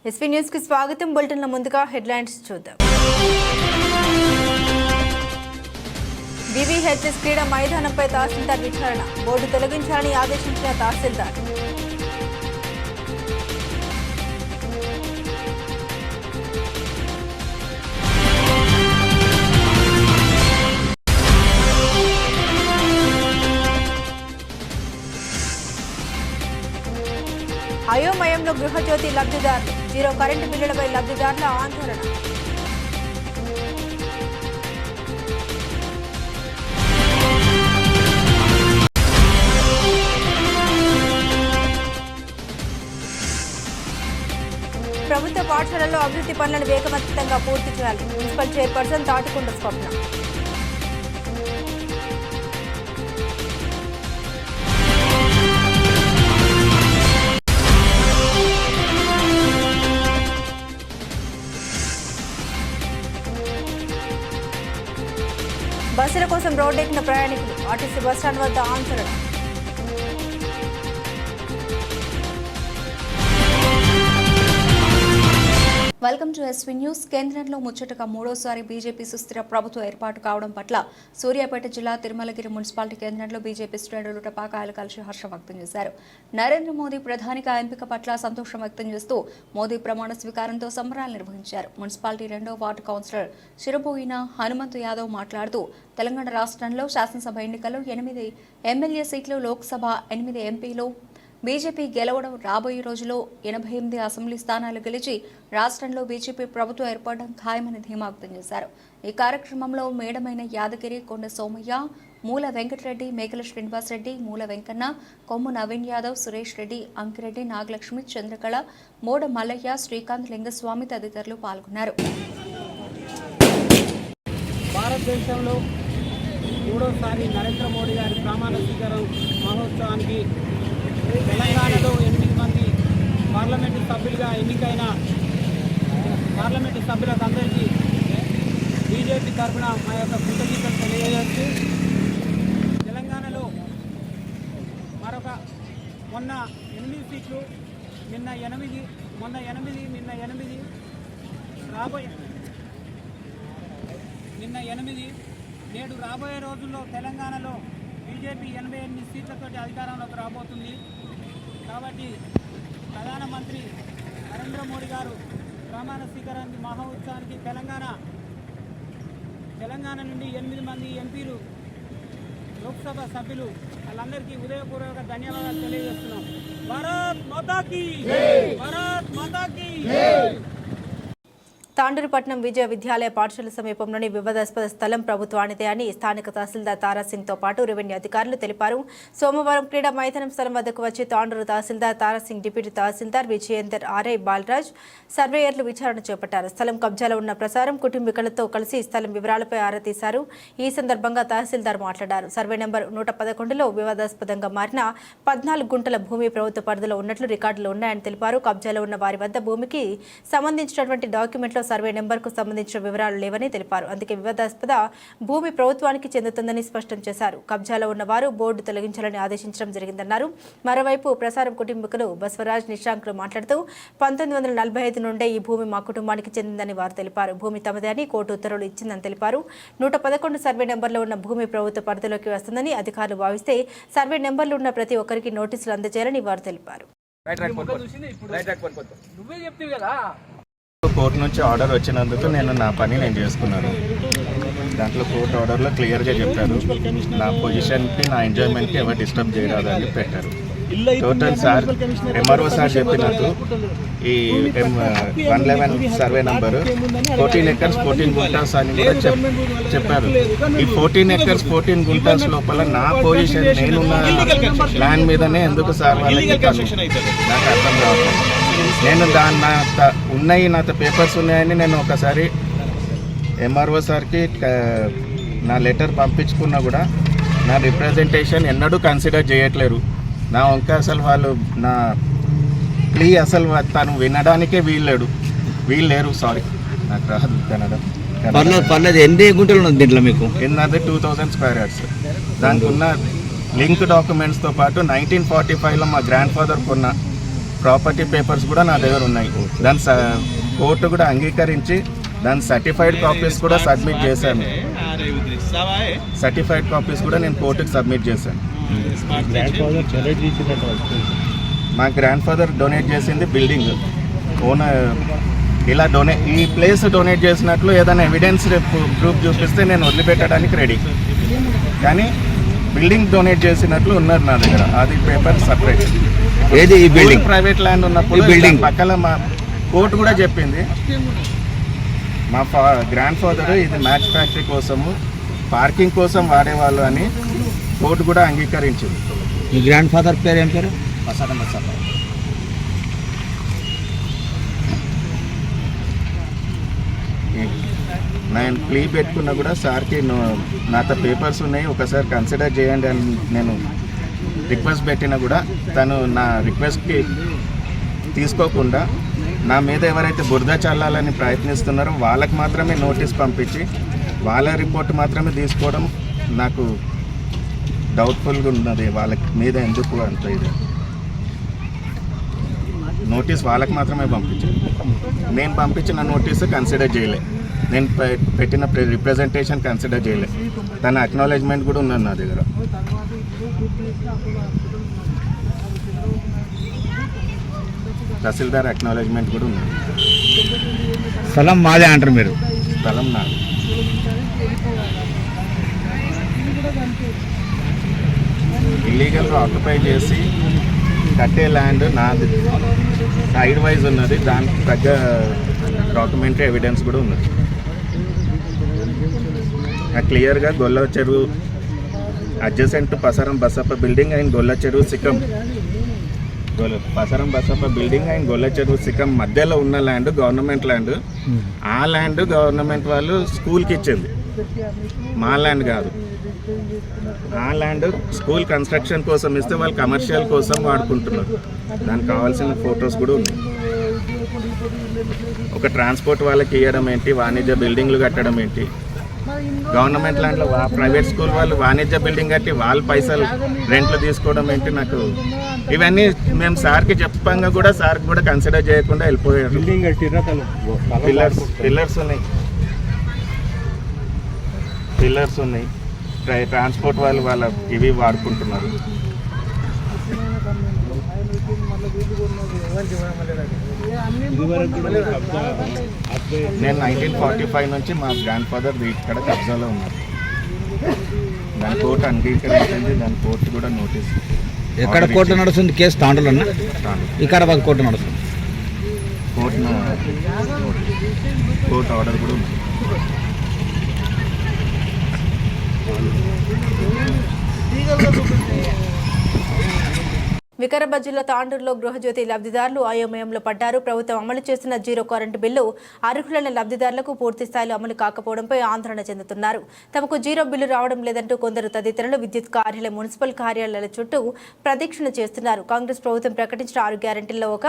SV news కి స్వాగతం. బులెటిన్ల ముందుగా హెడ్లైన్స్ చూద్దాం. బీవీహెచ్ఎస్ క్రీడా మైదానంపై తహసీల్దార్ విచారణ. బోర్డు తొలగించాలని ఆదేశించిన తహసీల్దార్. అయోమయంలో గృహజ్యోతి లబ్ధిదారులు. జీరో కరెంటు బిల్లులపై లబ్ధిదారుల ఆందోళన. ప్రభుత్వ పాఠశాలల్లో అభివృద్ధి పనులను వేగవంతంగా పూర్తి చేయాలి. మున్సిపల్ చైర్పర్సన్ తాటికొండ స్వప్న. బస్సుల కోసం రోడ్డెక్కిన ప్రయాణికులు. ఆర్టీసీ బస్టాండ్ వద్ద ఆందోళన. Welcome to SV news. కేంద్రంలో ముచ్చటగా మూడోసారి బీజేపీ సుస్థిర ప్రభుత్వం ఏర్పాటు కావడం పట్ల సూర్యాపేట జిల్లా తిరుమలగిరి మున్సిపాలిటీ కేంద్రంలో బీజేపీ శ్రేణులు టపాకాయలు కలిసి హర్షం వ్యక్తం చేశారు. నరేంద్ర మోదీ ప్రధానిగా ఎంపిక పట్ల సంతోషం వ్యక్తం చేస్తూ మోదీ ప్రమాణ స్వీకారంతో సంబరాలు నిర్వహించారు. మున్సిపాలిటీ 2వ వార్డు కౌన్సిలర్ చిరబోయిన హనుమంతు యాదవ్ మాట్లాడుతూ తెలంగాణ రాష్ట్రంలో శాసనసభ ఎన్నికల్లో 8 ఎమ్మెల్యే సీట్లు, లోక్సభ 8 ఎంపీలు బీజేపీ గెలవడం, రాబోయే రోజుల్లో 88 అసెంబ్లీ స్థానాలు గెలిచి రాష్ట్రంలో బీజేపీ ప్రభుత్వం ఏర్పడడం ఖాయమని ధీమా వ్యక్తం చేశారు. ఈ కార్యక్రమంలో మేడమైన యాదగిరి, కొండ సోమయ్య, మూల వెంకటరెడ్డి, మేకల శ్రీనివాసరెడ్డి, మూల వెంకన్న, కొమ్ము నవీన్ యాదవ్, సురేష్ రెడ్డి, అంకిరెడ్డి, నాగలక్ష్మి, చంద్రకళ, మోడ మల్లయ్య, శ్రీకాంత్, లింగస్వామి తదితరులు పాల్గొన్నారు. భారతదేశంలో మూడోసారి నరేంద్ర మోడీ గారి ప్రమాణ స్వీకారం మహోత్సవానికి తెలంగాణలో 8 మంది పార్లమెంటు సభ్యులుగా ఎన్నికైన పార్లమెంటు సభ్యులకు అందరికీ బీజేపీ తరఫున మా యొక్క కృతజ్ఞతలు తెలియజేస్తూ, తెలంగాణలో మరొక మొన్న 8 సీట్లు, నిన్న 8 నేడు రాబోయే రోజుల్లో తెలంగాణలో బీజేపీ 88 సీట్లతోటి అధికారంలోకి రాబోతుంది. కాబట్టి ప్రధానమంత్రి నరేంద్ర మోడీ గారు ప్రమాణ స్వీకారానికి మహోత్సవానికి తెలంగాణ నుండి 8 మంది ఎంపీలు, లోక్సభ సభ్యులు వాళ్ళందరికీ ఉదయపూర్వక ధన్యవాదాలు తెలియజేస్తున్నాం. భారత్ మాతాకి జై! భారత్ మాతాకి జై! తాండూరుపట్నం విజయ విద్యాలయ పాఠశాల సమీపంలోని వివాదాస్పద స్థలం ప్రభుత్వానిదే అని స్థానిక తహసీల్దార్ తారాసింగ్తో పాటు రెవెన్యూ అధికారులు తెలిపారు. సోమవారం క్రీడా మైదానం స్థలం వద్దకు వచ్చి తాండూరు తహసీల్దార్ తారాసింగ్, డిప్యూటీ తహసీల్దార్ విజయేందర్, ఆర్ఐ బాలరాజ్, సర్వేయర్లు విచారణ చేపట్టారు. స్థలం కబ్జాలో ఉన్న ప్రసారం కుటుంబీకులతో కలిసి స్థలం వివరాలపై ఆరా తీశారు. ఈ సందర్భంగా తహసీల్దార్ మాట్లాడారు. సర్వే నెంబర్ 111లో వివాదాస్పదంగా మారిన 14 గుంటల భూమి ప్రభుత్వ పరిధిలో ఉన్నట్లు రికార్డులు ఉన్నాయని తెలిపారు. కబ్జాలో ఉన్న వారి వద్ద భూమికి సంబంధించినటువంటి డాక్యుమెంట్లో సర్వే నెంబర్కు సంబంధించిన వివరాలు లేవని తెలిపారు. అందుకే వివాదాస్పద భూమి ప్రభుత్వానికి చెందుతుందని స్పష్టం చేశారు. కబ్జాలో ఉన్న వారు బోర్డు తొలగించాలని ఆదేశించడం జరిగిందన్నారు. మరోవైపు ప్రసారం కుటుంబీకులు బస్వరాజ్, నిశాంకులు మాట్లాడుతూ 1945 నుండే ఈ భూమి మా కుటుంబానికి చెందిందని వారు తెలిపారు. భూమి తమదే అని కోర్టు ఉత్తర్వులు ఇచ్చిందని తెలిపారు. 111 సర్వే నెంబర్లో ఉన్న భూమి ప్రభుత్వ పరిధిలోకి వస్తుందని అధికారులు భావిస్తే సర్వే నెంబర్లు ఉన్న ప్రతి ఒక్కరికి నోటీసులు అందజేయాలని వారు తెలిపారు. కోర్టు నుంచి ఆర్డర్ వచ్చినందుకు నా పని నేను చేసుకున్నాను. దాంట్లో కోర్టు ఆర్డర్లో క్లియర్గా చెప్పారు, నా పొజిషన్కి, నా ఎంజాయ్మెంట్కి ఎవరు డిస్టర్బ్ చేయరాదని పెట్టారు. టోటల్ సార్ ఎంఆర్ఓ సార్ చెప్పినట్టు ఈ 111 సర్వే నంబరు 14 ఎకర్స్ 14 గుంటాస్ అని కూడా చెప్పారు. ఈ 14 ఎకర్స్ 14 గుంటాస్ లోపల నా పొజిషన్, నేనున్న ల్యాండ్ మీదనే ఎందుకు సార్ వాళ్ళకి నాకు అర్థం కావాలి. నేను నాతో పేపర్స్ ఉన్నాయని నేను ఒకసారి ఎంఆర్ఓ సార్కి నా లెటర్ పంపించుకున్నా కూడా నా రిప్రజెంటేషన్ ఎన్నడూ కన్సిడర్ చేయట్లేరు. నా వంక అసలు వాళ్ళు నా ప్లీ అసలు తను వినడానికే వీల్లేరు. సారీ, నాకు రాదు కన్నడ. పర్లేదు. ఎన్ని గుంటలు ఉన్నది దీంట్లో మీకు? ఎన్నది 2000 స్క్వేర్ యార్డ్స్. దానికి ఉన్న లింక్ డాక్యుమెంట్స్తో పాటు 1945లో మా గ్రాండ్ ఫాదర్ కొన్న ప్రాపర్టీ పేపర్స్ కూడా నా దగ్గర ఉన్నాయి. దాని కోర్టు కూడా అంగీకరించి దాని సర్టిఫైడ్ కాపీస్ కూడా సబ్మిట్ చేశాను. సర్టిఫైడ్ కాపీస్ కూడా నేను కోర్టుకి సబ్మిట్ చేశాను. మా గ్రాండ్ ఫాదర్ డొనేట్ చేసింది బిల్డింగ్ ఓనర్. ఇలా ఈ ప్లేస్ డొనేట్ చేసినట్లు ఏదైనా ఎవిడెన్స్ ప్రూఫ్ చూపిస్తే నేను వదిలిపెట్టడానికి రెడీ. కానీ బిల్డింగ్ డొనేట్ చేసినట్లు ఉన్నారు నా దగ్గర. అది పేపర్ సపరేట్. ఏది ఈ బిల్డింగ్? ప్రైవేట్ ల్యాండ్ ఉన్నప్పుడు బిల్డింగ్ పక్కన మా కోర్టు కూడా చెప్పింది. మా గ్రాండ్ ఫాదర్ ఇది మ్యాచ్ ఫ్యాక్టరీ కోసము పార్కింగ్ కోసం వాడేవాళ్ళు అని కోర్టు కూడా అంగీకరించింది. మీ గ్రాండ్ ఫాదర్ పేరు ఏం పేరు? నేను ప్లీ పెట్టుకున్నా కూడా సార్కి నాతో పేపర్స్ ఉన్నాయి, ఒకసారి కన్సిడర్ చేయండి అని నేను రిక్వెస్ట్ పెట్టినా కూడా తను నా రిక్వెస్ట్కి తీసుకోకుండా నా మీద ఎవరైతే బురద చల్లాలని ప్రయత్నిస్తున్నారో వాళ్ళకి మాత్రమే నోటీస్ పంపించి వాళ్ళ రిపోర్ట్ మాత్రమే తీసుకోవడం నాకు డౌట్ఫుల్గా ఉన్నది. వాళ్ళకి మీద ఎందుకు అంత ఇది నోటీస్ వాళ్ళకి మాత్రమే పంపించాను. నేను పంపించిన నోటీస్ కన్సిడర్ చేయలే. నేను పెట్టిన రిప్రజెంటేషన్ కన్సిడర్ చేయలే. తన అక్నాలెడ్జ్మెంట్ కూడా ఉన్నది నా దగ్గర. తహసీల్దార్ అక్నాలెడ్జ్మెంట్ కూడా ఉన్నది. స్థలం మాదే అంటారు మీరు? స్థలం నాది. ఇల్లీగల్గా ఆక్యుపై చేసి కట్టే ల్యాండ్ నాది. సైడ్ వైజ్ ఉన్నది. దానికి తగ్గ డాక్యుమెంటరీ ఎవిడెన్స్ కూడా ఉన్నది. క్లియర్గా గొల్ల చెరువు adjacent Pasaram Basappa building and గొల్ల చెరువు సిక్కం పసారం బసప్ప బిల్డింగ్ అండ్ గొల్ల చెరువు సిక్కం మధ్యలో ఉన్న ల్యాండ్ గవర్నమెంట్ ల్యాండ్. ఆ ల్యాండ్ గవర్నమెంట్ వాళ్ళు స్కూల్కి ఇచ్చింది, మా ల్యాండ్ కాదు. ఆ ల్యాండ్ స్కూల్ కన్స్ట్రక్షన్ కోసం ఇస్తే వాళ్ళు కమర్షియల్ కోసం వాడుకుంటున్నారు. దానికి కావాల్సిన ఫొటోస్ కూడా ఉన్నాయి. ఒక ట్రాన్స్పోర్ట్ వాళ్ళకి ఇవ్వడం ఏంటి, వాణిజ్య బిల్డింగ్లు కట్టడం ఏంటి. గవర్నమెంట్ ల్యాండ్లో ప్రైవేట్ స్కూల్ వాళ్ళు వాణిజ్య బిల్డింగ్ కట్టి వాళ్ళ పైసలు రెంట్లు తీసుకోవడం ఏంటి. నాకు ఇవన్నీ మేము సార్కి చెప్పంగా కూడా సార్కి కూడా కన్సిడర్ చేయకుండా వెళ్ళిపోయారు. పిల్లర్స్ ఉన్నాయి. ట్రాన్స్పోర్ట్ వాళ్ళు వాళ్ళ ఇవి వాడుకుంటున్నారు. నేను 1945 నుంచి మా గ్రాండ్ ఫాదర్ ఇక్కడ కబ్జాలో ఉన్నారు. దాని కోర్టు అంగీకరించింది. దాని కోర్టు కూడా నోటీస్. ఎక్కడ కోర్టు నడుస్తుంది కేసు? తాండూరు అన్న వికారాబాద్ కోర్టు నడుస్తుంది. కోర్టు ఆర్డర్ కూడా ఉంది. వికారాబాద్ జిల్లా తాండూరులో గృహజ్యోతి లబ్ధిదారులు అయోమయంలో పడ్డారు. ప్రభుత్వం అమలు చేస్తున్న జీరో కరెంటు బిల్లు అర్హులైన లబ్ధిదారులకు పూర్తి స్థాయిలో అమలు కాకపోవడంపై ఆందోళన చెందుతున్నారు. తమకు జీరో బిల్లు రావడం లేదంటూ కొందరు తదితరులు విద్యుత్ కార్యాలయం, మున్సిపల్ కార్యాలయాల చుట్టూ ప్రదక్షిణ చేస్తున్నారు. కాంగ్రెస్ ప్రభుత్వం ప్రకటించిన 6 గ్యారెంటీల్లో ఒక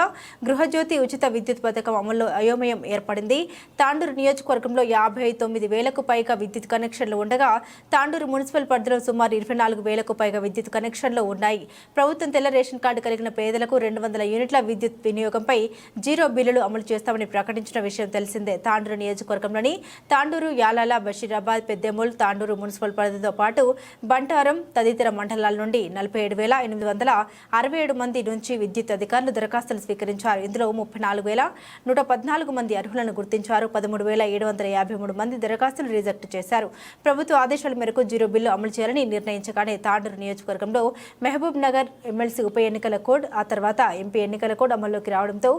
గృహజ్యోతి ఉచిత విద్యుత్ పథకం అమల్లో అయోమయం ఏర్పడింది. తాండూరు నియోజకవర్గంలో 59,000కు పైగా విద్యుత్ కనెక్షన్లు ఉండగా తాండూరు మున్సిపల్ పరిధిలో సుమారు 24,000కు పైగా విద్యుత్ కనెక్షన్లు ఉన్నాయి. ప్రభుత్వం తెల్ల రేషన్ కార్డు కలిగిన పేదలకు 200 యూనిట్ల విద్యుత్ వినియోగంపై జీరో బిల్లులు అమలు చేస్తామని ప్రకటించిన విషయం తెలిసిందే. తాండూరు నియోజకవర్గంలోని తాండూరు, యాలాల, బషీరాబాద్, పెద్దెమూల్, తాండూరు మున్సిపల్ పరిధితో పాటు బంటారం తదితర మండలాల నుండి 47,867 మంది నుంచి విద్యుత్ అధికారులు దరఖాస్తులు స్వీకరించారు. ఇందులో 34,114 మంది అర్హులను గుర్తించారు. 13,753 మంది దరఖాస్తులు రిజెక్ట్ చేశారు. ప్రభుత్వ ఆదేశాల మేరకు జీరో బిల్లు అమలు చేయాలని నిర్ణయించగానే తాండూరు నియోజకవర్గంలో మహబూబ్ నగర్ ఎమ్మెల్సీ ఉప ఎన్నికల కోడ్, ఆ తర్వాత ఎంపీ ఎన్నికల కోడ్ అమల్లోకి రావడంతో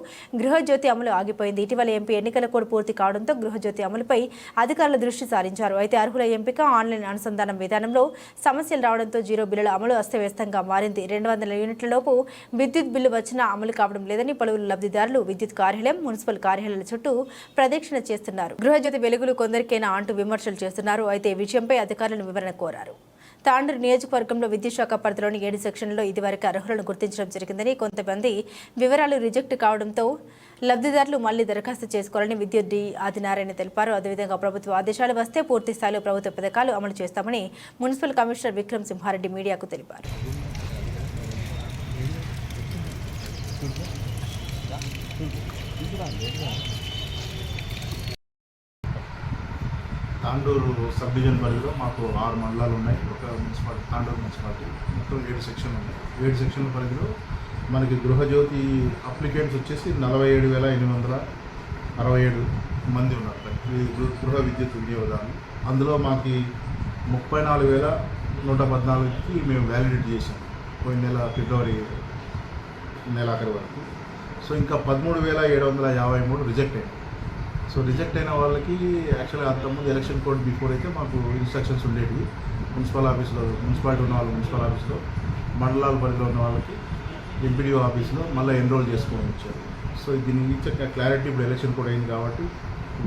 గృహజ్యోతి అమలు ఆగిపోయింది. ఇటీవల ఎంపీ ఎన్నికల కోడ్ పూర్తి కావడంతో గృహజ్యోతి అమలుపై అధికారులు దృష్టి సారించారు. అయితే అర్హుల ఎంపిక, ఆన్లైన్ అనుసంధానం విధానంలో సమస్యలు రావడంతో జీరో బిల్లుల అమలు అస్తవ్యస్తంగా మారింది. 200 యూనిట్ల లోపు విద్యుత్ బిల్లు వచ్చినా అమలు కావడం లేదని పలువురు లబ్ధిదారులు విద్యుత్ కార్యాలయం, మున్సిపల్ కార్యాలయాల చుట్టూ ప్రదక్షిణ చేస్తున్నారు. గృహజ్యోతి వెలుగులు కొందరికైనా అంటూ విమర్శలు చేస్తున్నారు. అయితే ఈ విషయంపై అధికారులను వివరణ కోరారు. తాండూరు నియోజకవర్గంలో విద్యుత్ శాఖ పరిధిలోని 7 సెక్షన్లలో ఇదివరకు అర్హులను గుర్తించడం జరిగిందని, కొంతమంది వివరాలు రిజెక్ట్ కావడంతో లబ్ధిదారులు మళ్లీ దరఖాస్తు చేసుకోవాలని విద్యుత్ డి ఆదినారాయణ తెలిపారు. అదేవిధంగా ప్రభుత్వ ఆదేశాలు వస్తే పూర్తి స్థాయిలో ప్రభుత్వ పథకాలు అమలు చేస్తామని మున్సిపల్ కమిషనర్ విక్రమ్ సింహారెడ్డి మీడియాకు తెలిపారు. తాండూరు సబ్ డివిజన్ పరిధిలో మాకు 6 మండలాలు ఉన్నాయి. ఒక మున్సిపాలిటీ తాండూరు మున్సిపాలిటీ మొత్తం 7 సెక్షన్లు ఉన్నాయి. 7 సెక్షన్ల పరిధిలో మనకి గృహజ్యోతి అప్లికెంట్స్ వచ్చేసి 47,867 మంది ఉన్నారు గృహ విద్యుత్ వినియోగదారులు. అందులో మాకు 34,114కి మేము వ్యాలిడేట్ చేసాం పోయిన నెల ఫిబ్రవరి నెలాఖరు వరకు. సో ఇంకా 13,753 రిజెక్ట్ అయ్యాయి. సో రిజెక్ట్ అయిన వాళ్ళకి యాక్చువల్గా అంతకుముందు ఎలక్షన్ కోడ్ బిఫోర్ అయితే మాకు ఇన్స్ట్రక్షన్స్ ఉండేవి. మున్సిపల్ ఆఫీస్లో మున్సిపాలిటీ ఉన్న వాళ్ళు మున్సిపల్ ఆఫీస్లో, మండలాల పరిధిలో ఉన్న వాళ్ళకి ఎంపీడీఓ ఆఫీస్లో మళ్ళీ ఎన్రోల్ చేసుకొని వచ్చారు. సో దీని గురించి క్లారిటీ ఇప్పుడు ఎలక్షన్ కోడ్ అయింది కాబట్టి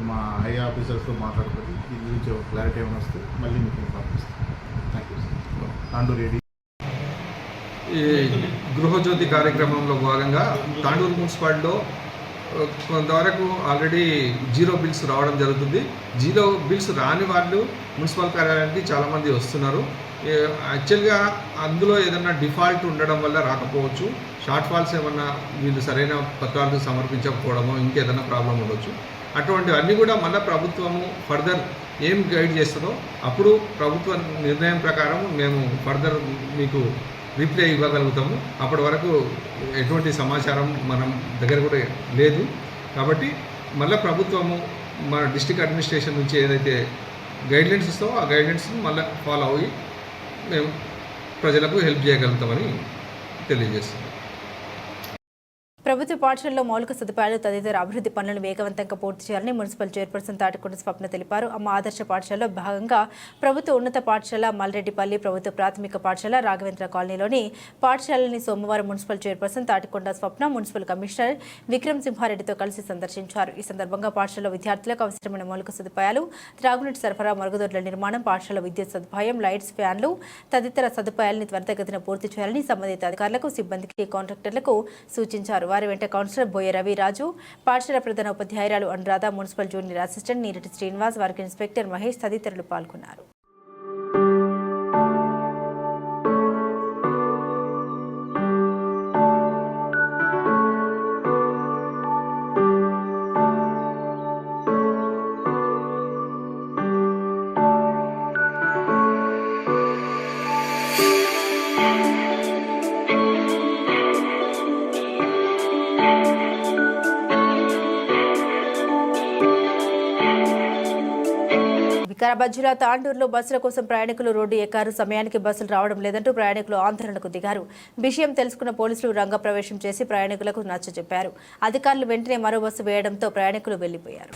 మా హై ఆఫీసర్స్తో మాట్లాడుతుంది. దీని గురించి క్లారిటీ ఏమైనా వస్తే మళ్ళీ మీకు ఇన్ఫార్మ్ చేస్తాం. Thank you sir. Tandur ready. ఈ గృహజ్యోతి కార్యక్రమంలో భాగంగా తాండూరు మున్సిపాలిటీలో కొంతవరకు ఆల్రెడీ 0 బిల్స్ రావడం జరుగుతుంది. 0 బిల్స్ రాని వాళ్ళు మున్సిపల్ కార్యాలయానికి చాలామంది వస్తున్నారు. యాక్చువల్గా అందులో ఏదన్నా డిఫాల్ట్ ఉండడం వల్ల రాకపోవచ్చు, షార్ట్ ఫాల్స్ ఏమన్నా వీళ్ళు సరైన పత్రాలు సమర్పించకపోవడమో ఇంకేదైనా ప్రాబ్లం ఉండొచ్చు. అటువంటివన్నీ కూడా మళ్ళీ ప్రభుత్వము ఫర్దర్ ఏం గైడ్ చేస్తుందో అప్పుడు ప్రభుత్వ నిర్ణయం ప్రకారం మేము ఫర్దర్ మీకు రిప్లై ఇవ్వగలుగుతాము. అప్పటి వరకు ఎటువంటి సమాచారం మనం దగ్గర కూడా లేదు. కాబట్టి మళ్ళీ ప్రభుత్వము మన డిస్ట్రిక్ట్ అడ్మినిస్ట్రేషన్ నుంచి ఏదైతే గైడ్లైన్స్ ఇస్తామో ఆ గైడ్లైన్స్ని మళ్ళీ ఫాలో అయ్యి మేము ప్రజలకు హెల్ప్ చేయగలుగుతామని తెలియజేస్తున్నాం. ప్రభుత్వ పాఠశాలలో మౌలిక సదుపాయాలు తదితర అభివృద్ధి పనులను వేగవంతంగా పూర్తి చేయాలని మున్సిపల్ చైర్పర్సన్ తాటికొండ స్వప్న తెలిపారు. అమ్మ ఆదర్శ పాఠశాలలో భాగంగా ప్రభుత్వ ఉన్నత పాఠశాల మల్రెడ్డిపల్లి, ప్రభుత్వ ప్రాథమిక పాఠశాల రాఘవేంద్ర కాలనీలోని పాఠశాలని సోమవారం మున్సిపల్ చైర్పర్సన్ తాటికొండ స్వప్న మున్సిపల్ కమిషనర్ విక్రమ్ సింహారెడ్డితో కలిసి సందర్శించారు. ఈ సందర్భంగా పాఠశాల విద్యార్థులకు అవసరమైన మౌలిక సదుపాయాలు, త్రాగునీటి సరఫరా, మరుగుదొడ్ల నిర్మాణం, పాఠశాల విద్యుత్ సదుపాయం, లైట్స్, ఫ్యాన్లు తదితర సదుపాయాలను త్వరితగతిన పూర్తి చేయాలని సంబంధిత అధికారులకు, సిబ్బందికి, కాంట్రాక్టర్లకు సూచించారు. వారి వెంట కౌన్సిలర్ బోయ రవిరాజు, పాఠశాల ప్రధాన ఉపాధ్యాయురాలు Anuradha, municipal junior assistant Neerati Srinivas, work inspector Mahesh తదితరులు పాల్గొన్నారు. వికారాబాద్ జిల్లా తాండూరులో బస్సుల కోసం ప్రయాణికులు రోడ్డు ఎక్కారు. సమయానికి బస్సులు రావడం లేదంటూ ప్రయాణికులు ఆందోళనకు దిగారు. విషయం తెలుసుకున్న పోలీసులు రంగప్రవేశం చేసి ప్రయాణికులకు నచ్చజెప్పారు. అధికారులు వెంటనే మరో బస్సు వేయడంతో ప్రయాణికులు వెళ్లిపోయారు.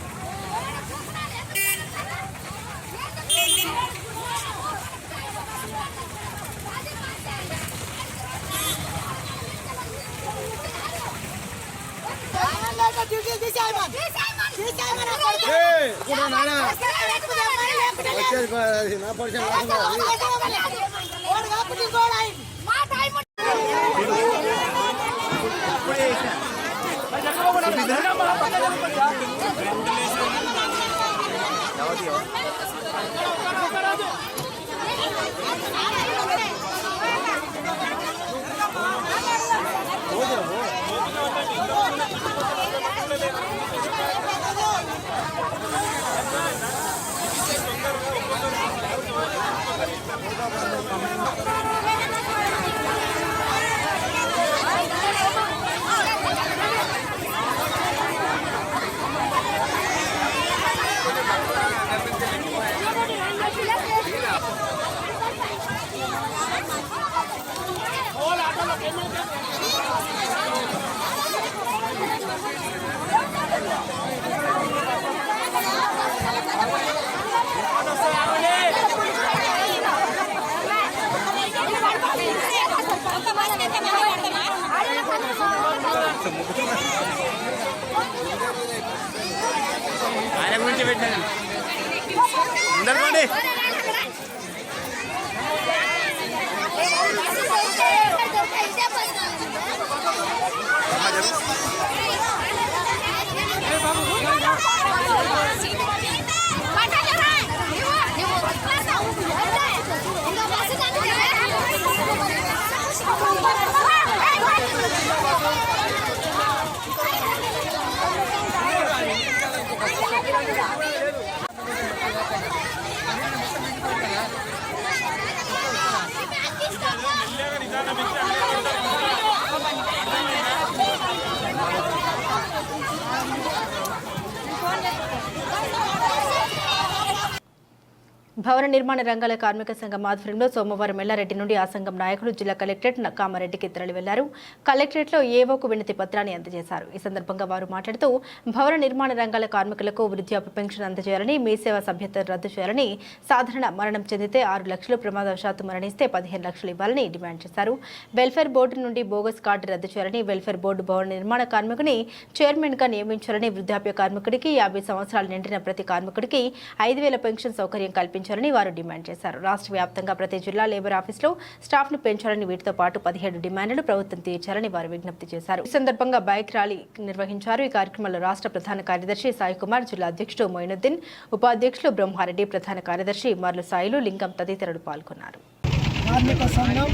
ఆయన గురించి పెట్టాను అందరికోండి. భవన నిర్మాణ రంగాల కార్మిక సంఘం ఆధ్వర్యంలో సోమవారం ఎల్లారెడ్డి నుండి ఆ సంఘం నాయకులు జిల్లా కలెక్టరేట్ కామారెడ్డికి తరలి వెళ్లారు. కలెక్టరేట్లో ఏవోకు వినతి పత్రాన్ని అందజేశారు. ఈ సందర్భంగా వారు మాట్లాడుతూ భవన నిర్మాణ రంగాల కార్మికులకు వృద్ధాప్య పెన్షన్ అందజేయాలని, మీ సేవ సభ్యత్వం రద్దు చేయాలని, సాధారణ మరణం చెందితే 6 లక్షలు, ప్రమాదవశాత్తు మరణిస్తే 15 లక్షలు ఇవ్వాలని డిమాండ్ చేశారు. వెల్ఫేర్ బోర్డు నుండి బోగస్ కార్డు రద్దు చేయాలని, వెల్ఫేర్ బోర్డు భవన నిర్మాణ కార్మికుని చైర్మన్ గా నియమించాలని, వృద్ధాప్య కార్మికుడికి 50 సంవత్సరాలు నిండిన ప్రతి కార్మికుడికి 5,000 పెన్షన్ సౌకర్యం కల్పించాలని వారు డిమాండ్ చేశారు. రాష్ట్ర వ్యాప్తంగా ప్రతి జిల్లా లేబర్ ఆఫీసులో స్టాఫ్ ను పెంచాలని, వీటితో పాటు 17 డిమాండ్లను ప్రభుత్వం తీర్చాలని వారు విజ్ఞప్తి చేశారు. ఈ సందర్భంగా బైక్ ర్యాలీ నిర్వహించారు. ఈ కార్యక్రమంలో రాష్ట్ర ప్రధాన కార్యదర్శి సాయి కుమార్, జిల్లా అధ్యక్షుడు మొయినుద్దీన్, ఉపాధ్యక్షులు బ్రహ్మారెడ్డి, ప్రధాన కార్యదర్శి మర్లు సాయిలు, లింగం తదితరులు పాల్గొన్నారు. కార్మిక సంఘం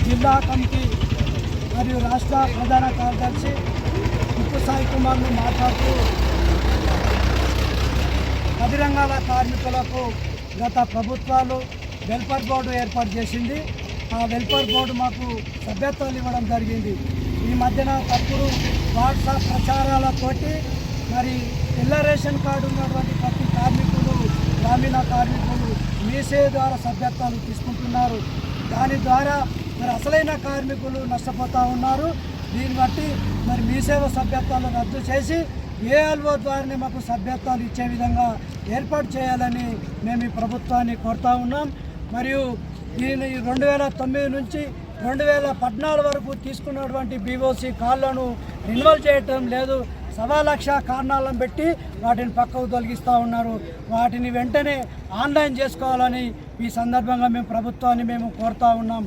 జిల్లా కమిటీ మరియు రాష్ట్ర ప్రధాన కార్యదర్శి ఉప్పు సాయి కుమార్ను మాట్లాడుతూ 10 రంగాల కార్మికులకు గత ప్రభుత్వాలు వెల్ఫేర్ బోర్డు ఏర్పాటు చేసింది. ఆ వెల్ఫేర్ బోర్డు మాకు సభ్యత్వాలు ఇవ్వడం జరిగింది. ఈ మధ్యన తప్పుడు వాట్సాప్ ప్రచారాలతోటి మరి తెల్ల రేషన్ కార్డు ఉన్నటువంటి ప్రతి కార్మికులు, గ్రామీణ కార్మికులు మీసే ద్వారా సభ్యత్వాలు తీసుకుంటున్నారు. దాని ద్వారా మరి అసలైన కార్మికులు నష్టపోతూ ఉన్నారు. దీన్ని బట్టి మరి మీసేవ సభ్యత్వాలు రద్దు చేసి ఏఎల్ఓ ద్వారానే మాకు సభ్యత్వాలు ఇచ్చే విధంగా ఏర్పాటు చేయాలని మేము ఈ ప్రభుత్వాన్ని కోరుతా ఉన్నాం. మరియు దీని 2009 నుంచి 2014 వరకు తీసుకున్నటువంటి బీఓసీ కార్డులను రెన్యువల్ చేయటం లేదు. 1,00,000 కారణాలను పెట్టి వాటిని పక్కకు తొలగిస్తూ ఉన్నారు. వాటిని వెంటనే ఆన్లైన్ చేసుకోవాలని ఈ సందర్భంగా మేము ప్రభుత్వాన్ని కోరుతా ఉన్నాం.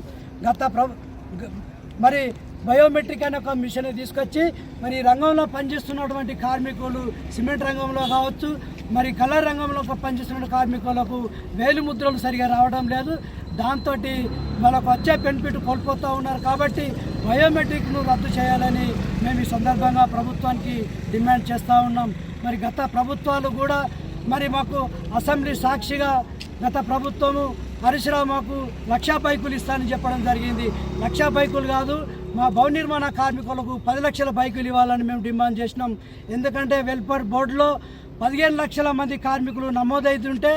మరి బయోమెట్రిక్ అనే ఒక మిషన్ తీసుకొచ్చి మరి రంగంలో పనిచేస్తున్నటువంటి కార్మికులు, సిమెంట్ రంగంలో కావచ్చు, మరి కలర్ రంగంలో పనిచేస్తున్న కార్మికులకు వేలు ముద్రలు సరిగా రావడం లేదు. దాంతో వాళ్ళకు వచ్చే బెనిఫిట్ కోల్పోతూ ఉన్నారు. కాబట్టి బయోమెట్రిక్ను రద్దు చేయాలని మేము ఈ సందర్భంగా ప్రభుత్వానికి డిమాండ్ చేస్తూ ఉన్నాం. మరి గత ప్రభుత్వాలు కూడా మరి మాకు అసెంబ్లీ సాక్షిగా గత ప్రభుత్వము హరీష్ రావు మాకు 1,00,000 బైకులు ఇస్తానని చెప్పడం జరిగింది. 1,00,000 బైకులు కాదు, మా భవన నిర్మాణ కార్మికులకు 10 లక్షల బైకులు ఇవ్వాలని మేము డిమాండ్ చేసినాం. ఎందుకంటే వెల్ఫేర్ బోర్డులో 15 లక్షల మంది కార్మికులు నమోదవుతుంటే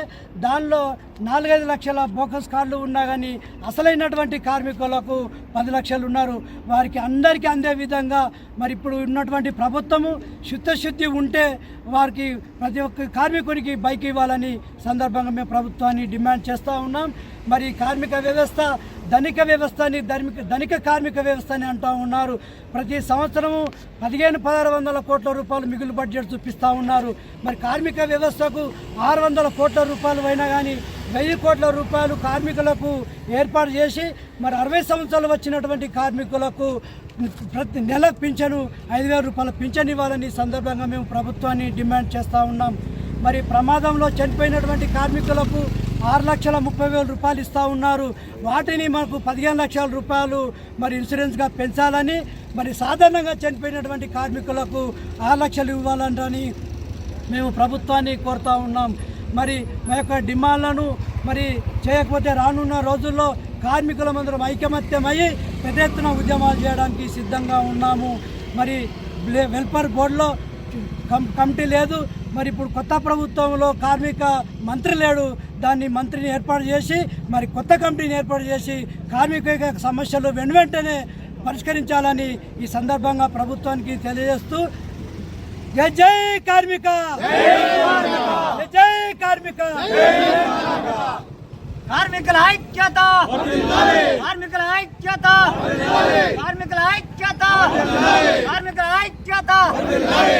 దానిలో 4-5 లక్షల బోకస్ కార్డులు ఉన్నా కానీ అసలైనటువంటి కార్మికులకు 10 లక్షలు ఉన్నారు. వారికి అందరికీ అందే విధంగా మరి ఇప్పుడు ఉన్నటువంటి ప్రభుత్వము శుద్ధశుద్ధి ఉంటే వారికి ప్రతి ఒక్క కార్మికునికి బైక్ ఇవ్వాలని సందర్భంగా మేము ప్రభుత్వాన్ని డిమాండ్ చేస్తూ ఉన్నాం. మరి కార్మిక వ్యవస్థ ధనిక వ్యవస్థని ధనిక కార్మిక వ్యవస్థని అంటూ ఉన్నారు. ప్రతి సంవత్సరము 1500-1600 కోట్ల రూపాయలు మిగులు బడ్జెట్ చూపిస్తూ ఉన్నారు. మరి కార్మిక వ్యవస్థకు 600 కోట్ల రూపాయలు అయినా కానీ 1000 కోట్ల రూపాయలు కార్మికులకు ఏర్పాటు చేసి మరి 60 సంవత్సరాలు వచ్చినటువంటి కార్మికులకు ప్రతి నెల పింఛను 5,000 రూపాయల పింఛను ఇవ్వాలని సందర్భంగా మేము ప్రభుత్వాన్ని డిమాండ్ చేస్తూ ఉన్నాం. మరి ప్రమాదంలో చనిపోయినటువంటి కార్మికులకు 6,30,000 రూపాయలు ఇస్తూ ఉన్నారు. వాటిని మనకు 15 లక్షల రూపాయలు మరి ఇన్సూరెన్స్గా పెంచాలని, మరి సాధారణంగా చనిపోయినటువంటి కార్మికులకు 6 లక్షలు ఇవ్వాలని మేము ప్రభుత్వాన్ని కోరుతూ ఉన్నాం. మరి మా యొక్క డిమాండ్లను మరి చేయకపోతే రానున్న రోజుల్లో కార్మికులమందరం ఐకమత్యమయ్యి పెద్ద ఎత్తున ఉద్యమాలు చేయడానికి సిద్ధంగా ఉన్నాము. మరి వెల్ఫేర్ బోర్డులో కమిటీ లేదు. మరి ఇప్పుడు కొత్త ప్రభుత్వంలో కార్మిక మంత్రి లేడు. దాన్ని మంత్రిని ఏర్పాటు చేసి మరి కొత్త కమిటీని ఏర్పాటు చేసి కార్మిక సమస్యలు వెంటనే పరిష్కరించాలని ఈ సందర్భంగా ప్రభుత్వానికి తెలియజేస్తూ జై జై కార్మిక, జై జై కార్మిక, కార్మికుల ఐక్యత, కార్మికుల ఐక్యత, కార్మికుల ఐక్యత, కార్మికుల ఐక్యత.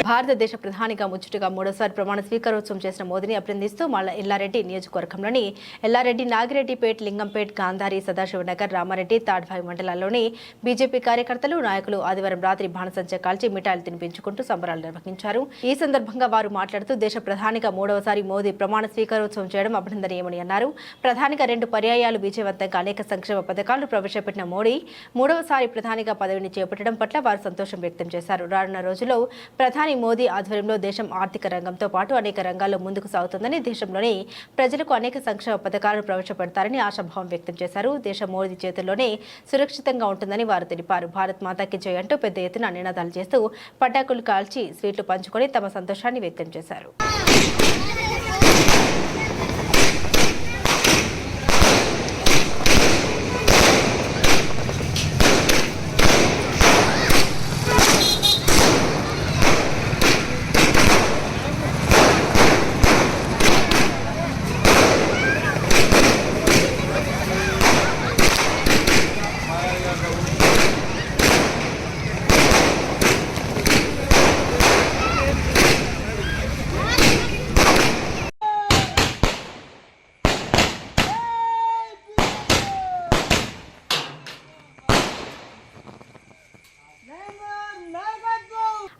భారతదేశ ప్రధానిగా ముచ్చటగా 3వసారి ప్రమాణ స్వీకారోత్సవం చేసిన మోదీని అభినందిస్తూ మల్ల ఎల్లారెడ్డి నియోజకవర్గంలోని ఎల్లారెడ్డి, నాగిరెడ్డిపేట్, లింగంపేట్, గాంధారి, సదాశివనగర్, రామారెడ్డి, తాడ్వాయి మండలాల్లోని బీజేపీ కార్యకర్తలు, నాయకులు ఆదివారం రాత్రి బాణసంచా కాల్చి మిఠాయిలు తినిపించుకుంటూ సంబరాలు నిర్వహించారు. ఈ సందర్భంగా వారు మాట్లాడుతూ దేశ ప్రధానిగా 3వసారి మోదీ ప్రమాణ స్వీకారోత్సవం చేయడం అభినందనీయమని అన్నారు. ప్రధానిగా 2 పర్యాయాలు విజయవంతంగా అనేక సంక్షేమ పథకాలను ప్రవేశపెట్టిన మోడీ 3వసారి ప్రధానిగా పదవిని చేపట్టడం పట్ల వారు సంతోషం వ్యక్తం చేశారు. రానున్న రోజుల్లో ప్రధాని మోదీ ఆధ్వర్యంలో దేశం ఆర్థిక రంగంతో పాటు అనేక రంగాల్లో ముందుకు సాగుతుందని, దేశంలోని ప్రజలకు అనేక సంక్షేమ పథకాలను ప్రవేశపెడతారని ఆశాభావం వ్యక్తం చేశారు. దేశం మోదీ చేతుల్లోనే సురక్షితంగా ఉంటుందని వారు తెలిపారు. భారత్ మాతాకి జై అంటూ పెద్ద ఎత్తున నినాదాలు చేస్తూ పటాకులు కాల్చి స్వీట్లు పంచుకొని తమ సంతోషాన్ని వ్యక్తం చేశారు.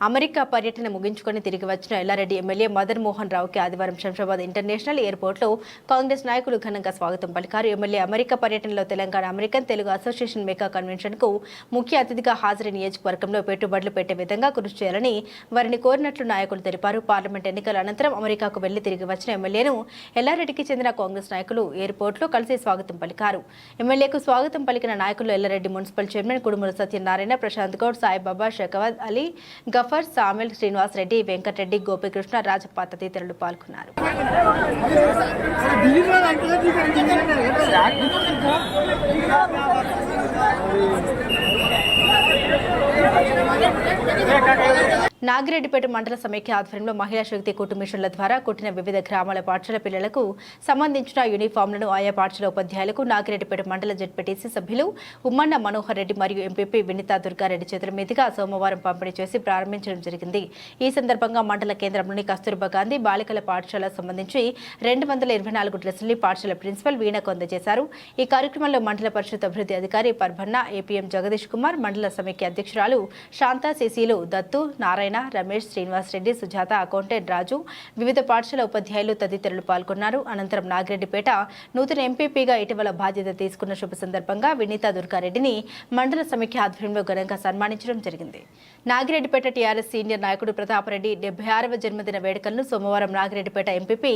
అమెరికా పర్యటన ముగించుకొని తిరిగి వచ్చిన ఎల్లారెడ్డి ఎమ్మెల్యే మదన్ మోహన్ రావుకి ఆదివారం శంషాబాద్ ఇంటర్నేషనల్ ఎయిర్పోర్ట్లో కాంగ్రెస్ నాయకులు ఘనంగా స్వాగతం పలికారు. ఎమ్మెల్యే అమెరికా పర్యటనలో Telangana American Telugu association mega కన్వెన్షన్కు ముఖ్య అతిథిగా హాజరై నియోజకవర్గంలో పెట్టుబడులు పెట్టే విధంగా కృషి చేయాలని వారిని కోరినట్లు నాయకులు తెలిపారు. పార్లమెంట్ ఎన్నికల అనంతరం అమెరికాకు వెళ్లి తిరిగి వచ్చిన ఎమ్మెల్యేను ఎల్లారెడ్డికి చెందిన కాంగ్రెస్ నాయకులు ఎయిర్పోర్ట్లో కలిసి స్వాగతం పలికారు. ఎమ్మెల్యేకు స్వాగతం పలికిన నాయకులు ఎల్లారెడ్డి మున్సిపల్ చైర్మన్ కుడుముల సత్యనారాయణ, ప్రశాంత్ గౌడ్, సాయిబాబా, షకవద్ అలీ, గఫర్, సామిల్, శ్రీనివాస్ రెడ్డి, వెంకటరెడ్డి, గోపికృష్ణ, రాజప్ప తదితరులు పాల్గొన్నారు. నాగిరెడ్డిపేట మండల సమైక్య ఆధ్వర్యంలో మహిళా శక్తి కుటుంబిషన్ల ద్వారా కుట్టిన వివిధ గ్రామాల పాఠశాల పిల్లలకు సంబంధించిన యూనిఫామ్లను ఆయా పాఠశాల ఉపాధ్యాయులకు నాగిరెడ్డిపేట మండల జెడ్పీటీసీ సభ్యులు ఉమ్మన్న మనోహర్ రెడ్డి మరియు ఎంపీపీ వినితా దుర్గారెడ్డి చేతుల మీదుగా సోమవారం పంపిణీ చేసి ప్రారంభించడం జరిగింది. ఈ సందర్భంగా మండల కేంద్రంలోని కస్తూర్బా గాంధీ బాలికల పాఠశాలకు సంబంధించి 224 డ్రెస్సుల్ని పాఠశాల ప్రిన్సిపల్ వీణకు అందజేశారు. ఈ కార్యక్రమంలో మండల పరిషత్ అభివృద్ధి అధికారి పర్భన్న, ఏపీఎం జగదీష్ కుమార్, మండల సమైక్య అధ్యక్షురాలు శాంతా, సిసిలు దత్తు, నారాయణ, రమేష్, శ్రీనివాస్ రెడ్డి, సుజాత, అకౌంటెంట్ రాజు, వివిధ పాఠశాల ఉపాధ్యాయులు తదితరులు పాల్గొన్నారు. అనంతరం నాగిరెడ్డిపేట నూతన ఎంపీపీగా ఇటీవల బాధ్యత తీసుకున్న శుభ సందర్భంగా వినీతా దుర్గారెడ్డిని మండల సమైక్య ఆధ్వర్యంలో ఘనంగా సన్మానించడం జరిగింది. నాగిరెడ్డిపేట టీఆర్ఎస్ సీనియర్ నాయకుడు ప్రతాపరెడ్డి 76వ జన్మదిన వేడుకలను సోమవారం నాగిరెడ్డిపేట ఎంపీపీ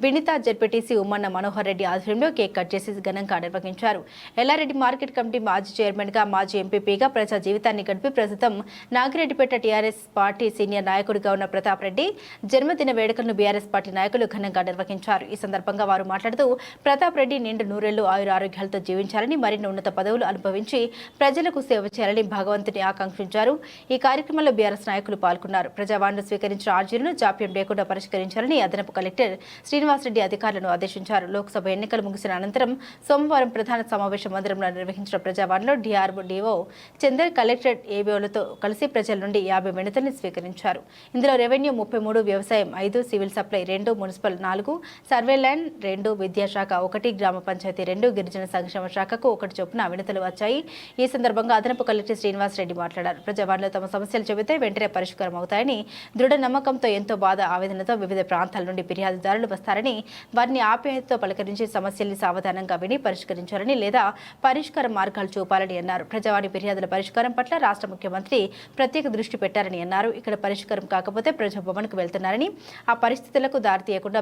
వినీతా, జెడ్పీటీసీ ఉమ్మన్న మనోహర్ రెడ్డి ఆధ్వర్యంలో కేక్ కట్ చేసి ఘనంగా నిర్వహించారు. ఎల్లారెడ్డి మార్కెట్ కమిటీ మాజీ చైర్మన్గా, మాజీ ఎంపీపీగా ప్రజా జీవితాన్ని గడిపి ప్రస్తుతం నాగిరెడ్డిపేట టీఆర్ఎస్ పార్టీ సీనియర్ నాయకుడిగా ఉన్న ప్రతాప్ రెడ్డి జన్మదిన వేడుకలను బీఆర్ఎస్ పార్టీ నాయకులు ఘనంగా నిర్వహించారు. ఈ సందర్భంగా వారు మాట్లాడుతూ ప్రతాప్ రెడ్డి నిండు నూరేళ్లు ఆయురారోగ్యాలతో జీవించాలని, మరిన్ని ఉన్నత పదవులు అనుభవించి ప్రజలకు సేవ చేయాలని భగవంతుని ఆకాంక్షించారు. ఈ కార్యక్రమంలో బీఆర్ఎస్ నాయకులు పాల్గొన్నారు. ప్రజావాణిలో స్వీకరించిన ఆర్జీలను జాప్యం లేకుండా పరిష్కరించాలని అదనపు కలెక్టర్ శ్రీనివాసరెడ్డి అధికారులను ఆదేశించారు. లోక్సభ ఎన్నికలు ముగిసిన అనంతరం సోమవారం ప్రధాన సమావేశ మందిరంలో నిర్వహించిన ప్రజావాణిలో డిఆర్డీఓ చందర్, కలెక్టరేట్ ఏబీఓలతో కలిసి ప్రజల నుండి 50 వినతుల్ని స్వీకరించారు. ఇందులో రెవెన్యూ 33, వ్యవసాయం 5, సివిల్ సప్లై 2, మున్సిపల్ 4, సర్వేలైన్ 2, విద్యాశాఖ 1, గ్రామ పంచాయతీ 2, గిరిజన సంక్షేమ శాఖకు 1 చొప్పున వినతులు వచ్చాయి. ఈ సందర్భంగా అదనపు కలెక్టర్ శ్రీనివాస్ రెడ్డి మాట్లాడారు. ప్రజావాణిలో తమ సమస్యలు చెబితే వెంటనే పరిష్కారం అవుతాయని, దృఢ నమ్మకంతో, ఎంతో బాధ ఆవేదనతో వివిధ ప్రాంతాల నుండి ఫిర్యాదుదారులు వస్తారని, వారిని ఆప్యాయతతో పలకరించి సమస్యల్ని సావధానంగా విని పరిష్కరించాలని లేదా పరిష్కార మార్గాలు చూపాలని అన్నారు. ప్రజావాణి ఫిర్యాదుల పరిష్కారం పట్ల రాష్ట్ర ముఖ్యమంత్రి ప్రత్యేక దృష్టి పెట్టారని అన్నారు. ఇక్కడ పరిష్కారం కాకపోతే ప్రజాభవన్కు వెళ్తున్నారని, ఆ పరిస్థితులకు దారితీయకుండా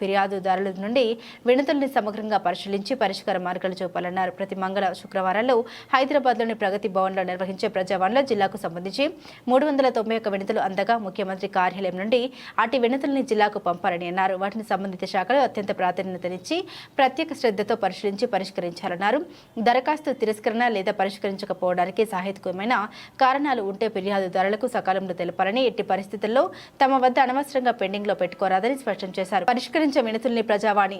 ఫిర్యాదుదారుల నుండి వినతుల్ని సమగ్రంగా పరిశీలించి పరిష్కార మార్గాలు చూపాలన్నారు. ప్రతి మంగళ శుక్రవారాల్లో హైదరాబాద్లోని ప్రగతి భవన్లో నిర్వహించే ప్రజావాణిలో జిల్లాకు సంబంధించి 391 వినతులు అందగా ముఖ్యమంత్రి కార్యాలయం నుండి అటు వినతుల్ని జిల్లాకు పంపారని అన్నారు. వాటిని సంబంధిత శాఖలు అత్యంత ప్రాధాన్యతనిచ్చి ప్రత్యేక శ్రద్ధతో పరిశీలించి పరిష్కరించాలన్నారు. దరఖాస్తు తిరస్కరణ లేదా పరిష్కరించకపోవడానికి సాహిత్యమైన కారణాలు ఉంటే ఫిర్యాదుదారులకు సకాలంలో తెలపాలని, ఎట్టి పరిస్థితుల్లో తమ వద్ద అనవసరంగా పెండింగ్ లో పెట్టుకోరాదని స్పష్టం చేశారు. పరిష్కరించే వినతుల్ని ప్రజావాణి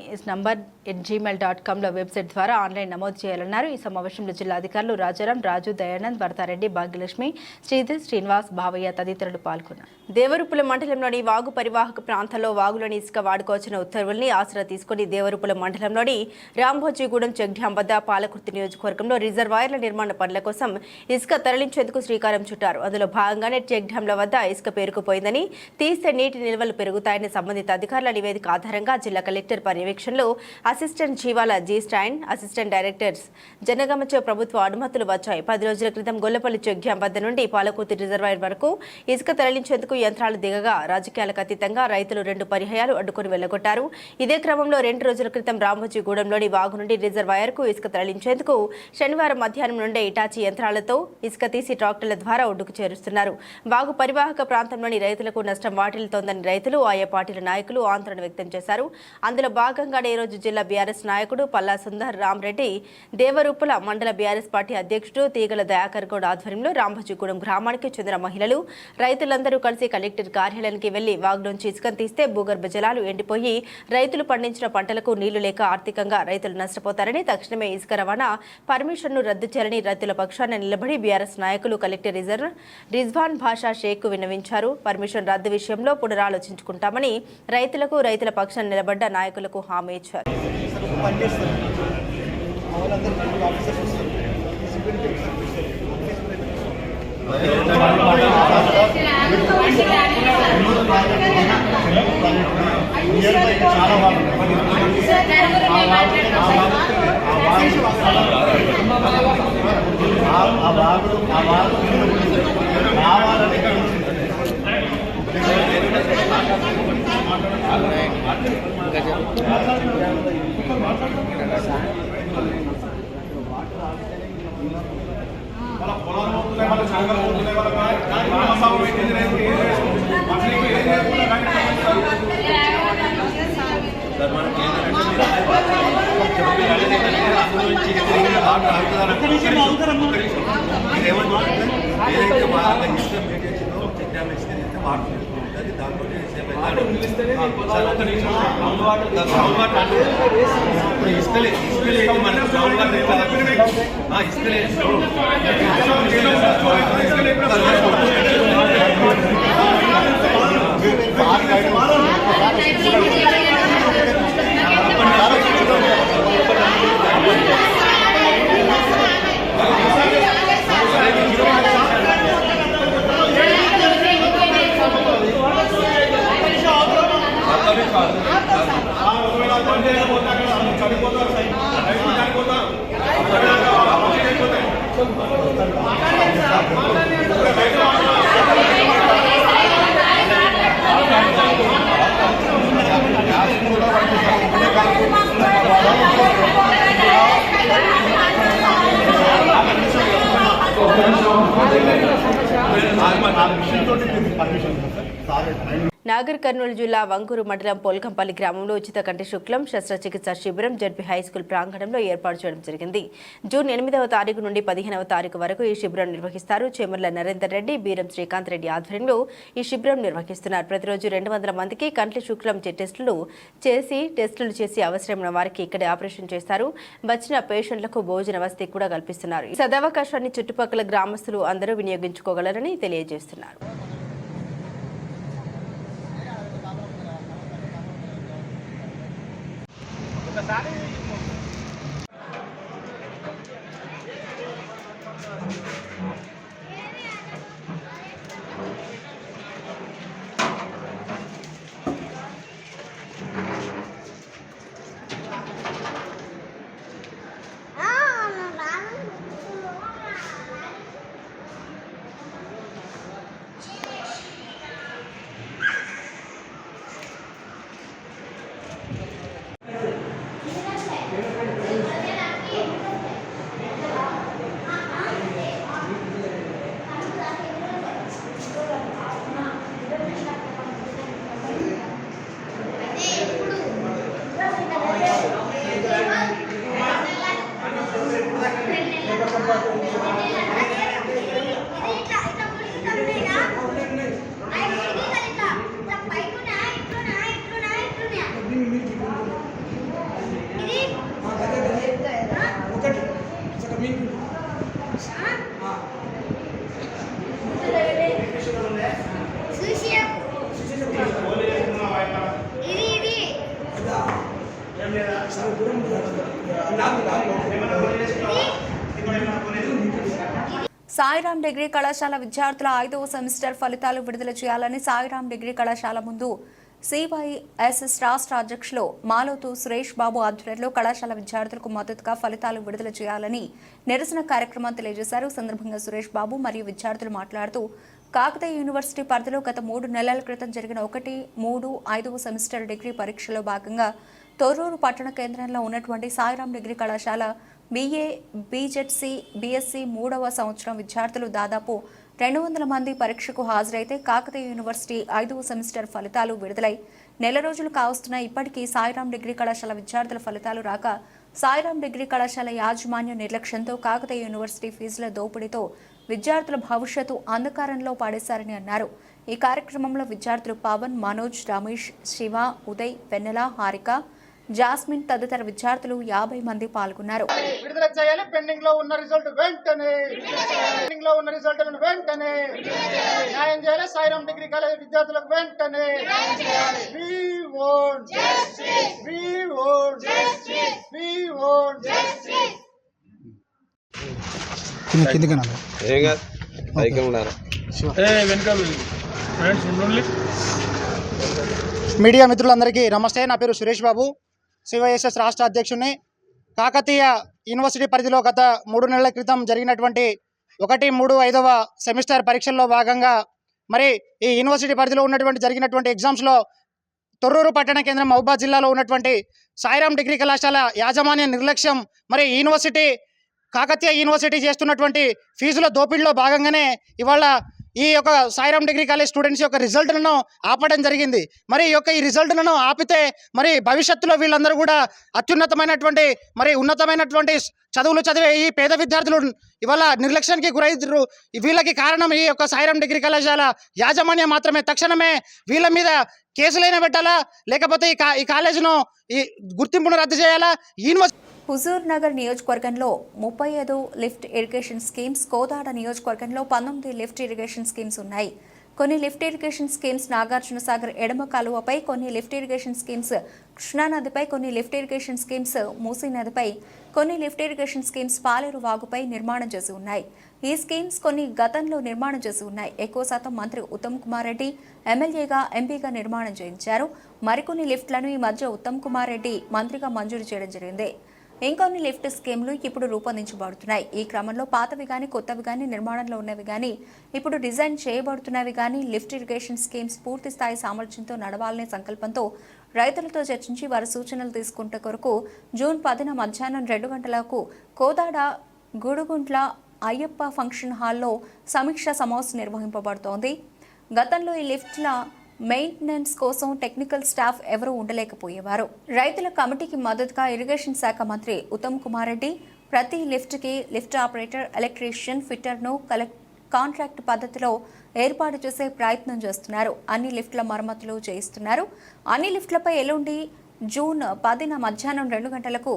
@gmail.com లో వెబ్సైట్ ద్వారా ఆన్లైన్ నమోదు చేయాలన్నారు. ఈ సమావేశంలో జిల్లా అధికారులు రాజారాం, రాజు, దయానంద్, భరతారెడ్డి, భాగ్యలక్ష్మి, శ్రీధర్, శ్రీనివాస్, భావయ్య తదితరులు పాల్గొన్నారు. దేవరుపుల మండలంలోని వాగు పరివాహక ప్రాంతాల్లో వాగులోని ఇసుక వాడుకోవచ్చిన ఉత్తర్వుల్ని ఆసరా తీసుకుని దేవరుపుల మండలంలోని రాంభోజీగూడెం చెక్ డ్యాం వద్ద పాలకుర్తి నియోజకవర్గంలో రిజర్వాయర్ల నిర్మాణ పనుల కోసం ఇసుక తరలించేందుకు శ్రీకారం చుట్టారు. అందులో భాగంగానే చెక్ డ్యాంల వద్ద ఇసుక పేరుకుపోయిందని, తీస్తే నీటి నిల్వలు పెరుగుతాయని సంబంధిత అధికారుల నివేదిక ఆధారంగా జిల్లా కలెక్టర్ పర్యవేక్షణలో అసిస్టెంట్ జీవాల జీ స్టాండ్, అసిస్టెంట్ డైరెక్టర్స్ జనగమచ ప్రభుత్వ అనుమతులు వచ్చాయి. 10 రోజుల క్రితం గొల్లపల్లి చెక్ డ్యాం వద్ద నుండి పాలకుర్తి రిజర్వాయర్ వరకు ఇసుక తరలించేందుకు యంత్రాలు దిగగా రాజకీయాలకు అతీతంగా రైతులు 2 పర్యాయాలు అడ్డుకుని వెళ్లగొట్టారు. ఇదే క్రమంలో 2 రోజుల క్రితం రాంభోజీగూడెంలోని వాగు నుండి రిజర్వాయర్కు ఇసుక తరలించేందుకు శనివారం మధ్యాహ్నం నుండే ఇటాచీ యంత్రాలతో ఇసుక తీసి ట్రాక్టర్ల ద్వారా ఒడ్డుకు చేరుస్తున్నారు. వాగు పరివాహక ప్రాంతంలోని రైతులకు నష్టం వాటిల్తోందని రైతులు, ఆయా పార్టీల నాయకులు ఆందోళన వ్యక్తం చేశారు. అందులో భాగంగానే ఈరోజు జిల్లా బీఆర్ఎస్ నాయకుడు పల్లా సుందర్ రామరెడ్డి, దేవరూపుల మండల బీఆర్ఎస్ పార్టీ అధ్యక్షుడు తీగల దయాకర్ గౌడ్ ఆధ్వర్యంలో రాంభోజీగూడెం గ్రామానికి చెందిన మహిళలు, రైతులందరూ కలిసి కలెక్టర్ కార్యాలయానికి వెళ్లి వాగులోంచి ఇసుకను తీస్తే భూగర్భ జలాలు ఎండిపోయి రైతులు పండించిన పంటలకు నీళ్లు లేక ఆర్థికంగా రైతులు నష్టపోతారని, తక్షణమే ఇసుక రవాణా పర్మిషన్ను రద్దు చేయాలని రైతుల పక్షాన నిలబడి బీఆర్ఎస్ నాయకులు కలెక్టర్ రిజ్వాన్ భాషా షేక్ విన్నవించారు. పర్మిషన్ రద్దు విషయంలో పునరాలోచించుకుంటామని రైతులకు, రైతుల పక్షాన నిలబడ్డ నాయకులకు హామీ ఇచ్చారు. నాగర్ కర్నూలు జిల్లా వంగూరు మండలం పోల్కంపల్లి గ్రామంలో ఉచిత కంటి శుక్లం శస్త్రచికిత్స శిబిరం జడ్పీ హైస్కూల్ ప్రాంగణంలో ఏర్పాటు చేయడం జరిగింది. జూన్ 8వ తారీఖు నుండి 15వ తారీఖు వరకు ఈ శిబిరం నిర్వహిస్తారు. చేమర్ల నరేందర్ రెడ్డి, బీరం శ్రీకాంత్ రెడ్డి ఆధ్వర్యంలో ఈ శిబిరం నిర్వహిస్తున్నారు. ప్రతిరోజు 200 మందికి కంటి శుక్లం టెస్టులు చేసి అవసరమైన వారికి ఇక్కడే ఆపరేషన్ చేస్తారు. వచ్చిన పేషెంట్లకు భోజన వసతి కూడా కల్పిస్తున్నారు. ఈ సదవకాశాన్ని చుట్టుపక్కల గ్రామస్తులు అందరూ వినియోగించుకోగలరని తెలియజేస్తున్నారు. సాయిరాం డిగ్రీ కళాశాల విద్యార్థుల 5వ సెమిస్టర్ ఫలితాలు విడుదల చేయాలని సాయిరాం డిగ్రీ కళాశాల ముందు సివైఎస్ఎస్ రాష్ట్ర అధ్యక్షులు మాలోతు సురేష్ బాబు ఆధ్వర్యంలో కళాశాల విద్యార్థులకు మద్దతుగా ఫలితాలు విడుదల చేయాలని నిరసన కార్యక్రమం తెలియజేశారు. సందర్భంగా సురేష్ బాబు మరియు విద్యార్థులు మాట్లాడుతూ కాకతీయ యూనివర్సిటీ పరిధిలో గత 3 నెలల క్రితం జరిగిన 1, 3, 5వ సెమిస్టర్ డిగ్రీ పరీక్షలో భాగంగా తొర్రూరు పట్టణ కేంద్రంలో ఉన్నటువంటి సాయిరాం డిగ్రీ కళాశాల BA, BJC, BSc 3వ సంవత్సరం విద్యార్థులు దాదాపు 200 మంది పరీక్షకు హాజరైతే కాకతీయ యూనివర్సిటీ 5వ సెమిస్టర్ ఫలితాలు విడుదలై నెల రోజులు కావస్తున్న ఇప్పటికీ సాయిరాం డిగ్రీ కళాశాల విద్యార్థుల ఫలితాలు రాక సాయిరాం డిగ్రీ కళాశాల యాజమాన్య నిర్లక్ష్యంతో కాకతీయ యూనివర్సిటీ ఫీజుల దోపిడీతో విద్యార్థుల భవిష్యత్తు అంధకారంలో పడేశారని అన్నారు. ఈ కార్యక్రమంలో విద్యార్థులు పవన్, మనోజ్, రమేష్, శివ, ఉదయ్, వెన్నెల, హారిక, జాస్మిన్ తదితర విద్యార్థులు 50 మంది పాల్గొన్నారు. విడుదల చేయాలి. పెండింగ్ లో ఉన్న రిజల్ట్ వెంటనే న్యాయం చేయాలి. సాయిరాం డిగ్రీ కాలేజ్ విద్యార్థులకు వెంటనే మీడియా మిత్రులందరికీ నమస్తే. నా పేరు సురేష్ బాబు, సివైఎస్ఎస్ రాష్ట్ర అధ్యక్షుడిని. కాకతీయ యూనివర్సిటీ పరిధిలో గత 3 నెలల క్రితం జరిగినటువంటి 1-3-5వ సెమిస్టర్ పరీక్షల్లో భాగంగా మరి ఈ యూనివర్సిటీ పరిధిలో జరిగినటువంటి ఎగ్జామ్స్లో తొర్రూరు పట్టణ కేంద్రం మహబూబాద్ జిల్లాలో ఉన్నటువంటి సాయిరాం డిగ్రీ కళాశాల యాజమాన్య నిర్లక్ష్యం, మరి కాకతీయ యూనివర్సిటీ చేస్తున్నటువంటి ఫీజుల దోపిడీలో భాగంగానే ఇవాళ ఈ యొక్క సాయిరాం డిగ్రీ కాలేజ్ స్టూడెంట్స్ యొక్క రిజల్ట్లను ఆపడం జరిగింది. మరి ఈ రిజల్ట్లను ఆపితే మరి భవిష్యత్తులో వీళ్ళందరూ కూడా అత్యున్నతమైనటువంటి ఉన్నతమైనటువంటి చదువులు చదివే ఈ పేద విద్యార్థులు ఇవాళ నిర్లక్ష్యానికి గురైతున్నారు. వీళ్ళకి కారణం ఈ యొక్క సాయిరాం డిగ్రీ కళాశాల యాజమాన్యం మాత్రమే. తక్షణమే వీళ్ళ మీద కేసులైనా పెట్టాలా, లేకపోతే ఈ కాలేజీను ఈ గుర్తింపును రద్దు చేయాలా. హుజూర్ నగర్ నియోజకవర్గంలో 35 లిఫ్ట్ ఇరిగేషన్ స్కీమ్స్, కోదాడ నియోజకవర్గంలో 19 లిఫ్ట్ ఇరిగేషన్ స్కీమ్స్ ఉన్నాయి. కొన్ని lift irrigation schemes Nagarjuna Sagar ఎడమ కాలువపై, కొన్ని లిఫ్ట్ ఇరిగేషన్ స్కీమ్స్ కృష్ణానదిపై, కొన్ని లిఫ్ట్ ఇరిగేషన్ స్కీమ్స్ మూసీ నదిపై, కొన్ని లిఫ్ట్ ఇరిగేషన్ స్కీమ్స్ పాలేరు వాగుపై నిర్మాణం చేసి ఉన్నాయి. ఈ స్కీమ్స్ కొన్ని గతంలో నిర్మాణం చేసి ఉన్నాయి. ఎక్కువ శాతం మంత్రి ఉత్తమ్ కుమార్ రెడ్డి ఎమ్మెల్యేగా, ఎంపీగా నిర్మాణం చేయించారు. మరికొన్ని లిఫ్ట్లను ఈ మధ్య ఉత్తమ్ కుమార్ రెడ్డి మంత్రిగా మంజూరు చేయడం జరిగింది. ఇంకొన్ని లిఫ్ట్ స్కీమ్లు ఇప్పుడు రూపొందించబడుతున్నాయి. ఈ క్రమంలో పాతవి కానీ, కొత్తవి కానీ, నిర్మాణంలో ఉన్నవి కానీ, ఇప్పుడు డిజైన్ చేయబడుతున్నవి కానీ లిఫ్ట్ ఇరిగేషన్ స్కీమ్స్ పూర్తి స్థాయి సామర్థ్యంతో నడవాలనే సంకల్పంతో రైతులతో చర్చించి వారి సూచనలు తీసుకుంటే కొరకు జూన్ 10న మధ్యాహ్నం 2 గంటలకు కోదాడ గుడుగుంట్ల అయ్యప్ప ఫంక్షన్ హాల్లో సమీక్షా సమావేశం నిర్వహింపబడుతోంది. గతంలో ఈ లిఫ్ట్ల మెయింటెనెన్స్ కోసం టెక్నికల్ స్టాఫ్ ఎవరూ ఉండలేకపోయేవారు. రైతుల కమిటీకి మద్దతుగా ఇరిగేషన్ శాఖ మంత్రి ఉత్తమ్ కుమార్ రెడ్డి ప్రతి లిఫ్ట్కి లిఫ్ట్ ఆపరేటర్, ఎలక్ట్రీషియన్, ఫిట్టర్ను కాంట్రాక్ట్ పద్ధతిలో ఏర్పాటు చేసే ప్రయత్నం చేస్తున్నారు. అన్ని లిఫ్ట్ల మరమ్మతులు చేయిస్తున్నారు. అన్ని లిఫ్ట్లపై ఎల్లుండి జూన్ 10న మధ్యాహ్నం 2 గంటలకు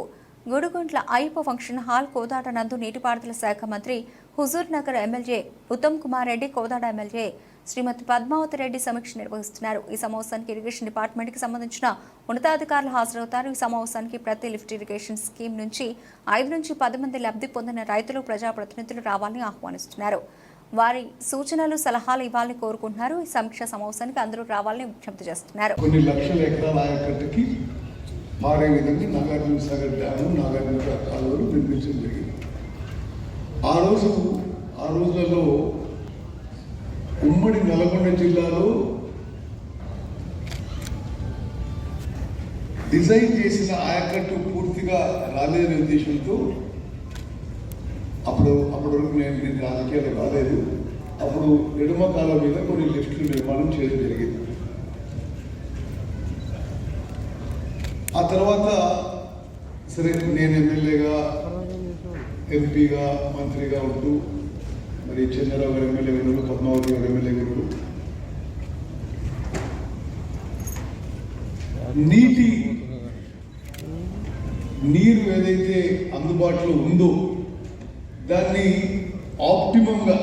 గుడుగుంట్ల అయ్యప్ప ఫంక్షన్ హాల్ కోదాడ నందు నీటిపారుదల శాఖ మంత్రి, హుజూర్ నగర్ ఎమ్మెల్యే ఉత్తమ్ కుమార్ రెడ్డి, కోదాడ ఎమ్మెల్యే శ్రీమతి పద్మావతి రెడ్డి సమీక్ష నిర్వహిస్తున్నారు. ఈ సమావేశానికి ఇరిగేషన్ డిపార్ట్మెంట్కి సంబంధించిన ఉన్నతాధికారులు హాజరవుతారు. ఈ సమావేశానికి ప్రతి లిఫ్ట్ ఇరిగేషన్ స్కీమ్ నుంచి 5 నుంచి 10 మంది లబ్ధి పొందిన రైతులు, ప్రజాప్రతినిధులు రావాలని ఆహ్వానిస్తున్నారు. వారి సూచనలు, సలహాలు ఇవ్వాలని కోరుకుంటున్నారు. ఈ సమీక్ష సమావేశానికి అందరూ రావాలని విజ్ఞప్తి చేస్తున్నారు. కొన్ని లక్షల ఎకరాల ఆయకట్టుకి మారే విధంగా నాగార్జున సాగర్ డ్యాము, నాగార్జున కాలువలు నిర్మించడం జరిగింది. ఆ రోజులలో ఉమ్మడి నల్గొండ జిల్లాలో డిజైన్ చేసిన ఆయకట్టు పూర్తిగా రాలేదనే ఉద్దేశంతో అప్పటి వరకు నేను రాజకీయాలు రాలేదు. అప్పుడు ఎడమ కాలం మీద కొన్ని లిఫ్ట్లు నిర్మాణం చేయడం జరిగింది. ఆ తర్వాత సరే నేను ఎమ్మెల్యేగా, ఎంపీగా, మంత్రిగా ఉంటూ మరి చంద్రరావు గారు ఎమ్మెల్యే గారు, పద్మావతి గారు ఎమ్మెల్యే గారు నీరు ఏదైతే అందుబాటులో ఉందో దాన్ని ఆప్టిమంగా,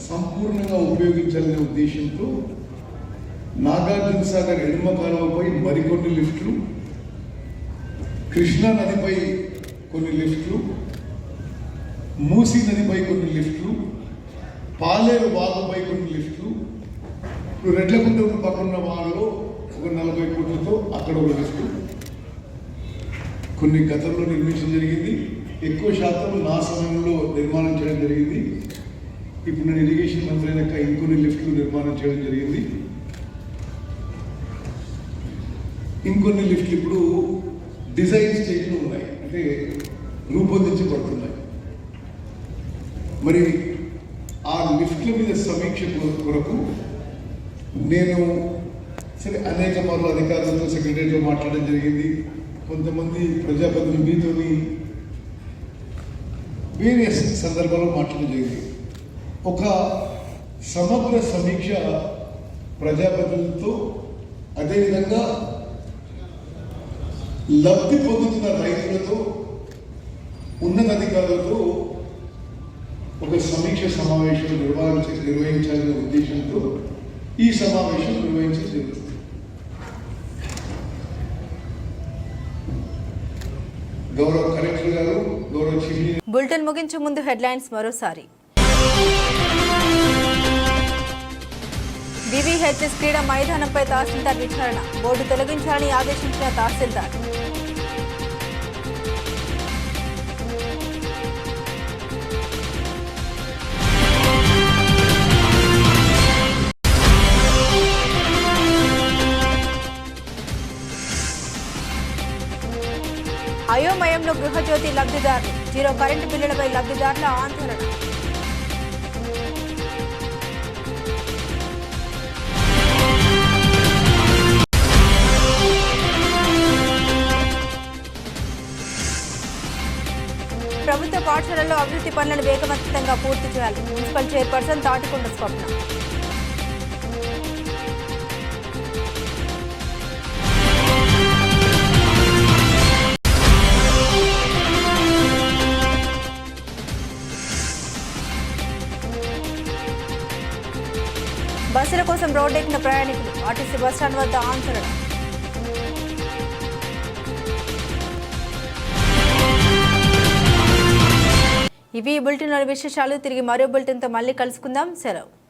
సంపూర్ణంగా ఉపయోగించాలనే ఉద్దేశంతో నాగార్జున సాగర్ ఎడమ కాలువపై మరికొన్ని లిఫ్ట్లు, కృష్ణా నదిపై కొన్ని లిఫ్ట్లు, మూసీ నదిపై కొన్ని లిఫ్ట్లు, పాలేరు వాగుపై కొన్ని లిఫ్ట్లు, ఇప్పుడు రెడ్లకుంట పక్కన వాగులో ఒక 40 కోట్లతో అక్కడ ఒక లిఫ్టు కొన్ని గతంలో నిర్మించడం జరిగింది. ఎక్కువ శాతం నా సమయంలో నిర్మాణం చేయడం జరిగింది. ఇప్పుడు నేను ఇరిగేషన్ మంత్రి అయినాక ఇంకొన్ని లిఫ్ట్లు నిర్మాణం చేయడం జరిగింది. ఇంకొన్ని లిఫ్ట్లు ఇప్పుడు డిజైన్ స్టేజ్లో ఉన్నాయి, అంటే రూపొందించబడుతున్నాయి. మరి ఆ లిఫ్ట్ల మీద సమీక్ష కొరకు నేను సరే అనేక మార్లు అధికారులతో, సెక్రటరీతో మాట్లాడడం జరిగింది. కొంతమంది ప్రజాప్రతినిధులతో వేరియస్ సందర్భాల్లో మాట్లాడడం జరిగింది. ఒక సమగ్ర సమీక్ష ప్రజాప్రతినిధులతో, అదేవిధంగా లబ్ధి పొందుతున్న రైతులతో, ఉన్నతాధికారులతో ఒక సమీక్ష సమావేశం నిర్వహించాలనే ఉద్దేశంతో ఈ సమావేశం నిర్వహించడం జరుగుతుంది. గౌరవ కలెక్టర్ గారు, గౌరవ చీఫ్. బులెటిన్ ముగించే ముందు హెడ్లైన్స్ మరోసారి. బీవీహెచ్ఎస్ క్రీడా మైదానంపై తహసీల్దార్ విచారణ. బోర్డు తొలగించాలని ఆదేశించిన తహసీల్దార్. అయోమయంలో గృహజ్యోతి లబ్ధిదారులు. జీరో కరెంటు బిల్లులపై లబ్ధిదారుల ఆందోళన. ప్రభుత్వ పాఠశాలల్లో అభివృద్ధి పనులను వేగవంతంగా పూర్తి చేయాలి. మున్సిపల్ చైర్పర్సన్ తాటికొండ స్వప్న. బస్సుల కోసం రోడ్డెక్కిన ప్రయాణికులు. ఆర్టీసీ బస్టాండ్ వద్ద ఆందోళన. ఇవి ఈ బులెటిన్లోని విశేషాలు. తిరిగి మరో బులెటిన్తో మళ్ళీ కలుసుకుందాం. సెలవు.